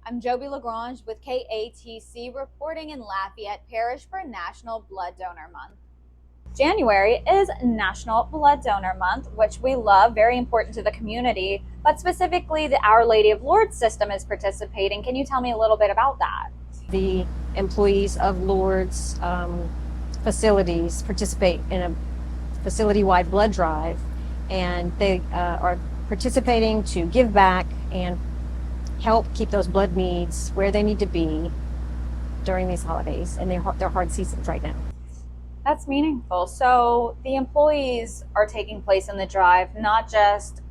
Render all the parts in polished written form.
I'm Joby Lagrange with KATC reporting in Lafayette Parish for National Blood Donor Month. January is National Blood Donor Month, which we love, very important to the community, but specifically the Our Lady of Lourdes system is participating. Can you tell me a little bit about that? The employees of Lourdes facilities participate in a facility-wide blood drive, and they are participating to give back and help keep those blood needs where they need to be during these holidays and their hard seasons right now. That's meaningful. So the employees are taking place in the drive, not just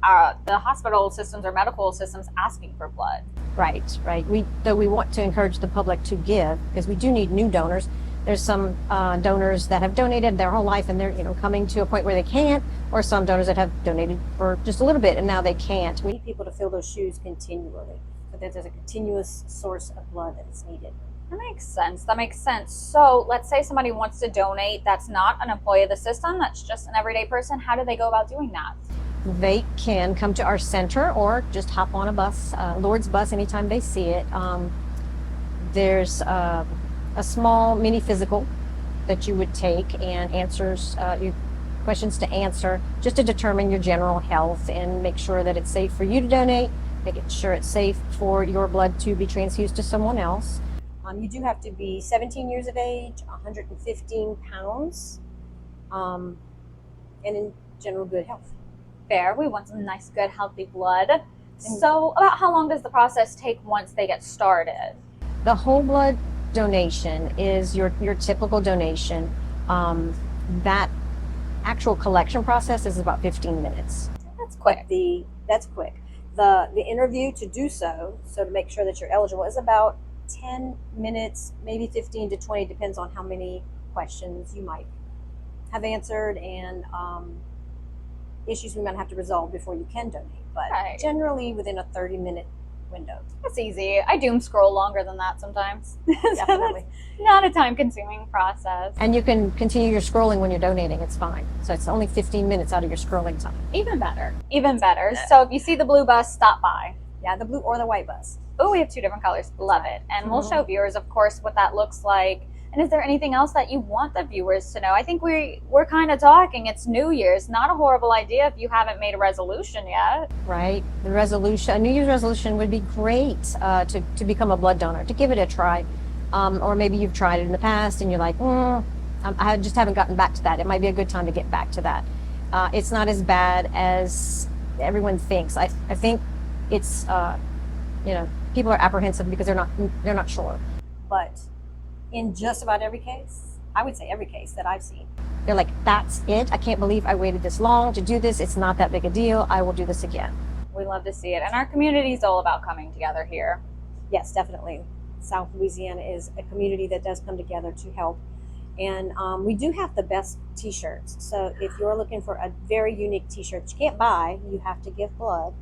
the hospital systems or medical systems asking for blood. Right. We want to encourage the public to give, because we do need new donors. There's some donors that have donated their whole life and they're coming to a point where they can't, or some donors that have donated for just a little bit and now they can't. We need people to fill those shoes continually, so that there's a continuous source of blood that is needed. That makes sense. So let's say somebody wants to donate that's not an employee of the system, that's just an everyday person. How do they go about doing that? They can come to our center or just hop on a bus, Lourdes bus, anytime they see it. There's a small mini physical that you would take and answers your questions to answer, just to determine your general health and make sure that it's safe for you to donate, making sure it's safe for your blood to be transfused to someone else. You do have to be 17 years of age, 115 pounds, and in general good health. Fair. We want some nice, good, healthy blood. So about how long does the process take once they get started? The whole blood donation is your typical donation. That actual collection process is about 15 minutes. That's quick. That's quick. The interview to do so to make sure that you're eligible, is about 10 minutes, maybe 15 to 20, depends on how many questions you might have answered and issues we might have to resolve before you can donate. But generally within a 30-minute window. That's easy. I doom scroll longer than that sometimes. Definitely. So not a time-consuming process. And you can continue your scrolling when you're donating. It's fine. So it's only 15 minutes out of your scrolling time. Even better. So if you see the blue bus, stop by. Yeah, the blue or the white bus. Oh, we have two different colors. Love it. And we'll show viewers, of course, what that looks like. And is there anything else that you want the viewers to know? I think we're kind of talking. It's New Year's. Not a horrible idea if you haven't made a resolution yet. Right. A New Year's resolution would be great to become a blood donor, to give it a try. Or maybe you've tried it in the past and you're like, I just haven't gotten back to that. It might be a good time to get back to that. It's not as bad as everyone thinks. I think it's, people are apprehensive because they're not sure. But in just about every case, I would say every case that I've seen, they're like, that's it. I can't believe I waited this long to do this. It's not that big a deal. I will do this again. We love to see it. And our community is all about coming together here. Yes, definitely. South Louisiana is a community that does come together to help. And we do have the best t-shirts. So if you're looking for a very unique t-shirt that you can't buy, you have to give blood.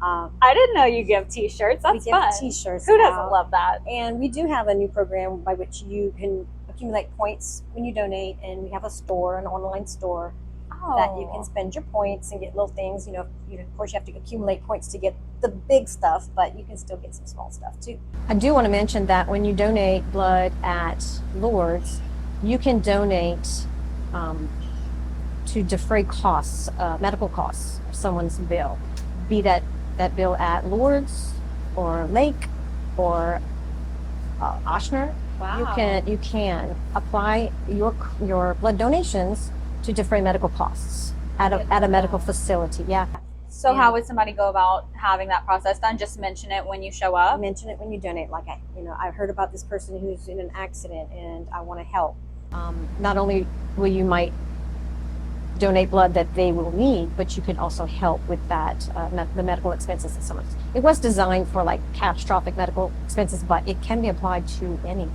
I didn't know you give t-shirts. That's fun. We give t-shirts. Who doesn't love that? And we do have a new program by which you can accumulate points when you donate, and we have a store, an online store, that you can spend your points and get little things. Of course, you have to accumulate points to get the big stuff, but you can still get some small stuff too. I do want to mention that when you donate blood at Lourdes, you can donate to defray costs, medical costs of someone's bill, be that bill at Lourdes or Lake or Ochsner. Wow. You can apply your blood donations to defray medical costs at a medical facility. Yeah. So how would somebody go about having that process done? Just mention it when you show up? Mention it when you donate. Like, I've heard about this person who's in an accident and I want to help. Not only will you might donate blood that they will need, but you can also help with that, the medical expenses that it was designed for like catastrophic medical expenses, but it can be applied to any